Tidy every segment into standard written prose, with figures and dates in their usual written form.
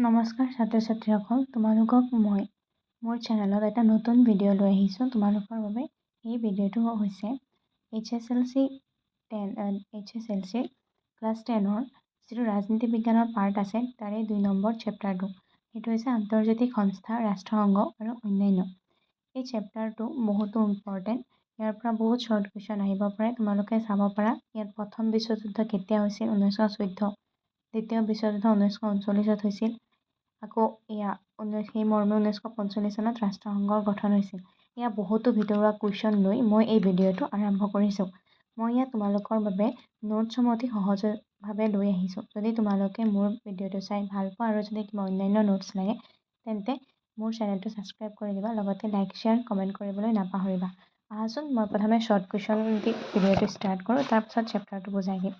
নমস্কাৰ ছাত্ৰ ছাত্ৰীসকল, তোমালোকক মই মোৰ চেনেলত এটা নতুন ভিডিঅ' লৈ আহিছোঁ তোমালোকৰ বাবে। এই ভিডিঅ'টো হৈছে HSLC ক্লাছ 10ৰ যিটো ৰাজনীতি বিজ্ঞানৰ পাৰ্ট আছে তাৰে 2 নম্বৰ চেপ্টাৰটো। সেইটো হৈছে আন্তৰ্জাতিক সংস্থা, ৰাষ্ট্ৰসংঘ আৰু অন্যান্য। এই চেপ্টাৰটো বহুতো ইম্পৰ্টেণ্ট। ইয়াৰ পৰা বহুত শ্বৰ্ট কুৱেশ্যন আহিব পাৰে, তোমালোকে চাব পাৰা। ইয়াত প্ৰথম বিশ্বযুদ্ধ কেতিয়া হৈছিল? 1914। দ্বিতীয় বিশ্বযুদ্ধ 1939 হৈছিল। আকৌ সেই মৰ্মে 1945 চনত ৰাষ্ট্ৰসংঘৰ গঠন হৈছিল। এয়া বহুতো ভিতৰুৱা কুৱেশ্যন লৈ মই এই ভিডিঅ'টো আৰম্ভ কৰিছোঁ। মই ইয়াত তোমালোকৰ বাবে নোটছসমূহ অতি সহজভাৱে লৈ আহিছোঁ। যদি তোমালোকে মোৰ ভিডিঅ'টো চাই ভাল পোৱা আৰু যদি কিবা অন্যান্য নোটছ লাগে তেন্তে মোৰ চেনেলটো ছাবস্ক্ৰাইব কৰি দিবা, লগতে লাইক, শ্বেয়াৰ, কমেণ্ট কৰিবলৈ নাপাহৰিবা। আহাচোন মই প্ৰথমে শ্বৰ্ট কুৱেশ্যন দি ভিডিঅ'টো ষ্টাৰ্ট কৰোঁ, তাৰপিছত চেপ্টাৰটো বুজাই দিম।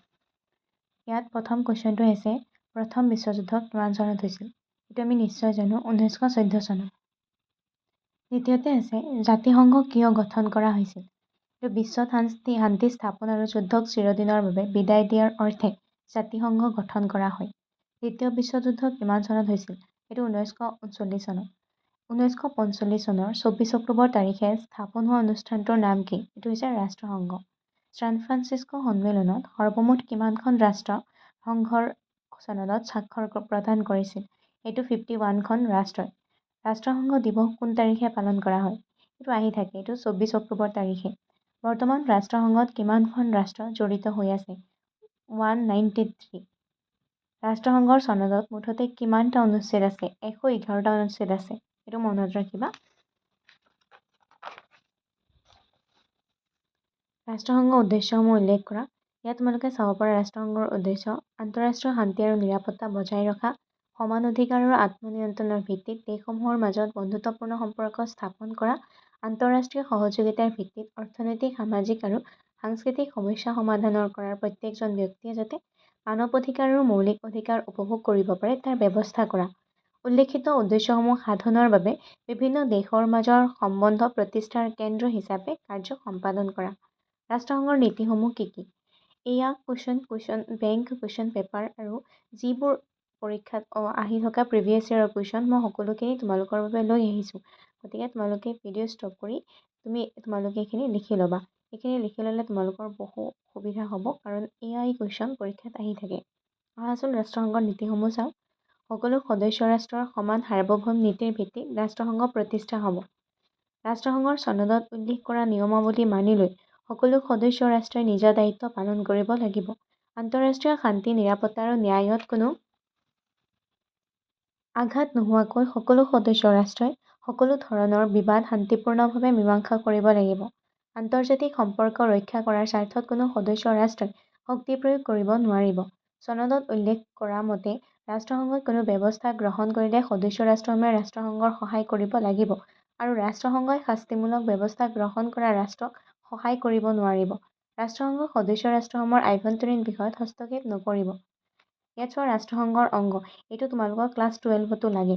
ইয়াত প্ৰথম কুৱেশ্যনটো হৈছে প্ৰথম বিশ্বযুদ্ধ কিমান চনত হৈছিল? এইটো আমি নিশ্চয় জানো, 1914 চনত। দ্বিতীয়তে আছে জাতিসংঘ কিয় গঠন কৰা হৈছিল? এইটো বিশ্বত শান্তি স্থাপন আৰু যুদ্ধক চিৰদিনৰ বাবে বিদায় দিয়াৰ অৰ্থে জাতিসংঘ গঠন কৰা হয়। দ্বিতীয় বিশ্বযুদ্ধ কিমান চনত হৈছিল? এইটো 1939 চনত। 1945 চনৰ 24 অক্টোবৰ তাৰিখে স্থাপন হোৱা অনুষ্ঠানটোৰ নাম কি? এইটো হৈছে ৰাষ্ট্ৰসংঘ। ছান ফ্ৰান্সিস্কো সন্মিলনত সৰ্বমুঠ কিমানখন ৰাষ্ট্ৰ সংঘৰ চনদত স্বাক্ষৰ প্ৰদান কৰিছিল? এইটো 51খন ৰাষ্ট্ৰই। ৰাষ্ট্ৰসংঘ দিৱস কোন তাৰিখে পালন কৰা হয়? এইটো আহি থাকে, এইটো 24 অক্টোবৰ তাৰিখে। বৰ্তমান ৰাষ্ট্ৰসংঘত কিমানখন ৰাষ্ট্ৰ জড়িত হৈ আছে? 193। ৰাষ্ট্ৰসংঘৰ চনদত মুঠতে কিমানটা অনুচ্ছেদ আছে? 111টা অনুচ্ছেদ আছে। এইটো মনত ৰাখিবা। ৰাষ্ট্ৰসংঘৰ উদ্দেশ্যসমূহ উল্লেখ কৰা। ইয়াত তোমালোকে চাব পাৰা ৰাষ্ট্ৰসংঘৰ উদ্দেশ্য আন্তঃৰাষ্ট্ৰীয় শান্তি আৰু নিৰাপত্তা বজাই ৰখা, সমান অধিকাৰ আৰু আত্মনিয়ন্ত্ৰণৰ ভিত্তিত দেশসমূহৰ মাজত বন্ধুত্বপূৰ্ণ সম্পৰ্ক স্থাপন কৰা, আন্তঃৰাষ্ট্ৰীয় সহযোগিতাৰ ভিত্তিত অৰ্থনৈতিক, সামাজিক আৰু সাংস্কৃতিক সমস্যা সমাধানৰ কৰাৰ প্ৰত্যেকজন ব্যক্তিয়ে যাতে মানৱ অধিকাৰ আৰু মৌলিক অধিকাৰ উপভোগ কৰিব পাৰে তাৰ ব্যৱস্থা কৰা। উল্লেখিত উদ্দেশ্যসমূহ সাধনৰ বাবে বিভিন্ন দেশৰ মাজৰ সম্বন্ধ প্ৰতিষ্ঠাৰ কেন্দ্ৰ হিচাপে কাৰ্য সম্পাদন কৰা। ৰাষ্ট্ৰসংঘৰ নীতিসমূহ কি কি? এয়া বেংক কুৱেশ্যন পেপাৰ আৰু যিবোৰ পৰীক্ষাত আহি থকা প্ৰিভিয়াছ ইয়াৰৰ কুৱেশ্যন মই সকলোখিনি তোমালোকৰ বাবে লৈ আহিছোঁ। গতিকে তোমালোকে ভিডিঅ' ষ্টপ কৰি তোমালোকে এইখিনি লিখি ল'বা। এইখিনি লিখি ল'লে তোমালোকৰ বহু সুবিধা হ'ব, কাৰণ এই কুৱেশ্যন পৰীক্ষাত আহি থাকে। আহাচোন ৰাষ্ট্ৰসংঘৰ নীতিসমূহ চাওঁ। সকলো সদস্য ৰাষ্ট্ৰৰ সমান সাৰ্বভৌম নীতিৰ ভিত্তিত ৰাষ্ট্ৰসংঘ প্ৰতিষ্ঠা হ'ব। ৰাষ্ট্ৰসংঘৰ চনদত উল্লেখ কৰা নিয়মাৱলী মানি লৈ সকলো সদস্য ৰাষ্ট্ৰই নিজৰ দায়িত্ব পালন কৰিব লাগিব। আন্তঃৰাষ্ট্ৰীয় শান্তি, নিৰাপত্তা আৰু ন্যায়ত কোনো আঘাত নোহোৱাকৈ সকলো সদস্য ৰাষ্ট্ৰই সকলো ধৰণৰ বিবাদ শান্তিপূৰ্ণভাৱে মীমাংসা কৰিব লাগিব। আন্তৰ্জাতিক সম্পৰ্ক ৰক্ষা কৰাৰ স্বাৰ্থত কোনো সদস্য ৰাষ্ট্ৰই শক্তি প্ৰয়োগ কৰিব নোৱাৰিব। চনদত উল্লেখ কৰা মতে ৰাষ্ট্ৰসংঘই কোনো ব্যৱস্থা গ্ৰহণ কৰিলে সদস্য ৰাষ্ট্ৰসমূহে ৰাষ্ট্ৰসংঘৰ সহায় কৰিব লাগিব আৰু ৰাষ্ট্ৰসংঘই শাস্তিমূলক ব্যৱস্থা গ্ৰহণ কৰা ৰাষ্ট্ৰক সহায় কৰিব নোৱাৰিব। ৰাষ্ট্ৰসংঘই সদস্য ৰাষ্ট্ৰসমূহৰ আভ্যন্তৰীণ বিষয়ত হস্তক্ষেপ নকৰিব। ইয়াত চোৱা ৰাষ্ট্ৰসংঘৰ অংগ, এইটো তোমালোকৰ ক্লাছ 12তো লাগে।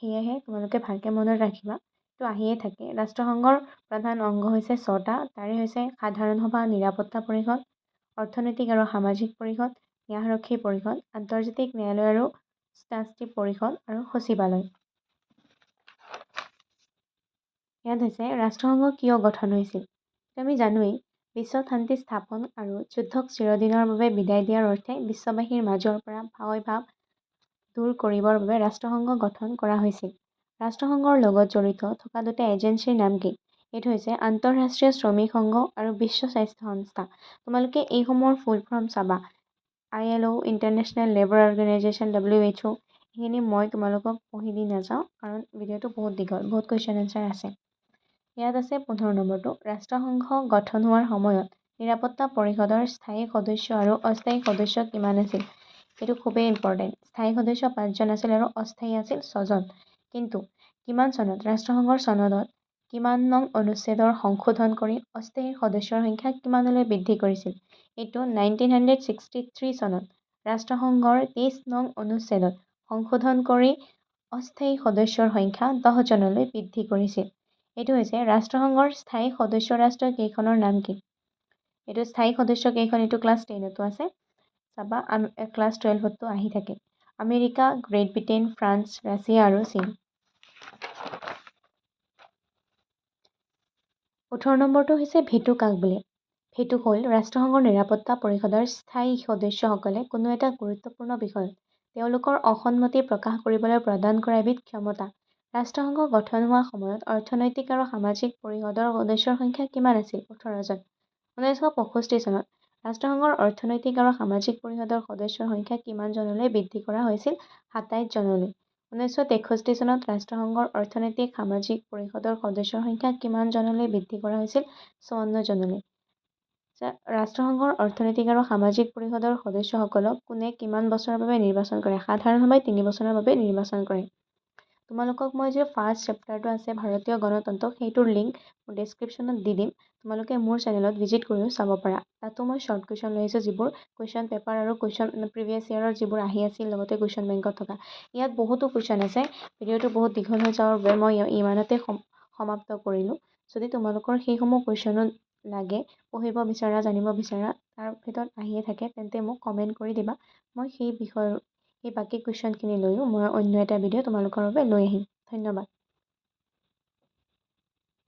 সেয়েহে তোমালোকে ভালকৈ মনত ৰাখিবা, এইটো আহিয়ে থাকে। ৰাষ্ট্ৰসংঘৰ প্ৰধান অংগ হৈছে 6টা, তাৰে হৈছে সাধাৰণ সভা, নিৰাপত্তা পৰিষদ, অৰ্থনৈতিক আৰু সামাজিক পৰিষদ, ন্যায়ৰক্ষী পৰিষদ, আন্তৰ্জাতিক ন্যায়ালয় আৰু শাস্তি পৰিষদ আৰু সচিবালয়। ইয়াত হৈছে ৰাষ্ট্ৰসংঘ কিয় গঠন হৈছিল? আমি জানোৱেই, বিশ্বত শান্তি স্থাপন আৰু যুদ্ধক চিৰদিনৰ বাবে বিদায় দিয়াৰ অৰ্থে বিশ্ববাসীৰ মাজৰ পৰা ভয়-ভাৱ দূৰ কৰিবৰ বাবে ৰাষ্ট্ৰসংঘ গঠন কৰা হৈছিল। ৰাষ্ট্ৰসংঘৰ লগত জড়িত থকা 2টা এজেন্সিৰ নাম কি? এইটো হৈছে আন্তঃৰাষ্ট্ৰীয় শ্ৰমিক সংঘ আৰু বিশ্ব স্বাস্থ্য সংস্থা। তোমালোকে এইসমূহৰ ফুল ফৰ্ম চাবা। ILO, international labour organisation, WHO। এইখিনি মই তোমালোকক পঢ়ি দি নাযাওঁ, কাৰণ ভিডিঅ'টো বহুত দীঘল, বহুত কুৱেশ্যন এনচাৰ আছে। ইয়াত আছে 15 নম্বৰটো, ৰাষ্ট্ৰসংঘ গঠন হোৱাৰ সময়ত নিৰাপত্তা পৰিষদৰ স্থায়ী সদস্য আৰু অস্থায়ী সদস্য কিমান আছিল? এইটো খুবেই ইম্পৰ্টেণ্ট। স্থায়ী সদস্য 5জন আছিল আৰু অস্থায়ী আছিল 6জন। কিন্তু কিমান চনত ৰাষ্ট্ৰসংঘৰ চনদত কিমান নং অনুচ্ছেদৰ সংশোধন কৰি অস্থায়ী সদস্যৰ সংখ্যা কিমানলৈ বৃদ্ধি কৰিছিল? এইটো 1963 চনত ৰাষ্ট্ৰসংঘৰ 23 নং অনুচ্ছেদত সংশোধন কৰি অস্থায়ী সদস্যৰ সংখ্যা 10জনলৈ বৃদ্ধি কৰিছিল। এইটো হৈছে ৰাষ্ট্ৰসংঘৰ স্থায়ী সদস্য ৰাষ্ট্ৰ কেইখনৰ নাম কি? এইটো স্থায়ী সদস্য কেইখন, এইটো ক্লাছ 10তো আছে, চাবা। ক্লাছ 12তো আহি থাকে। America, great Britain, France, Russia আৰু চীন। 18 নম্বৰটো হৈছে ভেটো কাক বোলে? ভেটো হ'ল ৰাষ্ট্ৰসংঘৰ নিৰাপত্তা পৰিষদৰ স্থায়ী সদস্যসকলে কোনো এটা গুৰুত্বপূৰ্ণ বিষয়ত তেওঁলোকৰ অসন্মতি প্ৰকাশ কৰিবলৈ প্ৰদান কৰা এবিধ ক্ষমতা। ৰাষ্ট্ৰসংঘ গঠন হোৱা সময়ত অৰ্থনৈতিক আৰু সামাজিক পৰিষদৰ সদস্যৰ সংখ্যা কিমান আছিল? 18 জন। 1965 চনত ৰাষ্ট্ৰসংঘৰ অৰ্থনৈতিক আৰু সামাজিক পৰিষদৰ সদস্যৰ সংখ্যা কিমান জনলৈ বৃদ্ধি কৰা হৈছিল? 27 জনলৈ। 1963 চনত ৰাষ্ট্ৰসংঘৰ অৰ্থনৈতিক সামাজিক পৰিষদৰ সদস্যৰ সংখ্যা কিমান জনলৈ বৃদ্ধি কৰা হৈছিল? 54 জনলৈ। ৰাষ্ট্ৰসংঘৰ অৰ্থনৈতিক আৰু সামাজিক পৰিষদৰ সদস্যসকলক কোনে কিমান বছৰৰ বাবে নিৰ্বাচন কৰে? সাধাৰণভাৱে 3 বছৰৰ বাবে নিৰ্বাচন কৰে। তোমালোকক মই যে ফাৰ্ষ্ট চেপ্টাৰটো আছে ভাৰতীয় গণতন্ত্ৰ সেইটোৰ লিংক মোৰ ডেছক্ৰিপশ্যনত দি দিম। তোমালোকে মোৰ চেনেলত ভিজিট কৰিও চাব পাৰা। তাতো মই শ্বৰ্ট কুৱেশ্যন লৈ আহিছোঁ যিবোৰ কুৱেশ্যন পেপাৰ আৰু কুৱেশ্যন প্ৰিভিয়াছ ইয়াৰৰ যিবোৰ আহি আছিল লগতে কুৱেশ্যন বেংকত থকা। ইয়াত বহুতো কুৱেশ্যন আছে। ভিডিঅ'টো বহুত দীঘল হৈ যোৱাৰ বাবে মই ইমানতে সমাপ্ত কৰিলোঁ। যদি তোমালোকৰ সেইসমূহ কুৱেশ্যনো লাগে, পঢ়িব বিচাৰা, জানিব বিচাৰা, তাৰ ভিতৰত আহিয়ে থাকে, তেন্তে মোক কমেণ্ট কৰি দিবা। মই সেই বিষয়ৰ সেই বাকী কুৱেশ্যনখিনি লৈও মই অন্য এটা ভিডিঅ' তোমালোকৰ বাবে লৈ আহিম। ধন্যবাদ।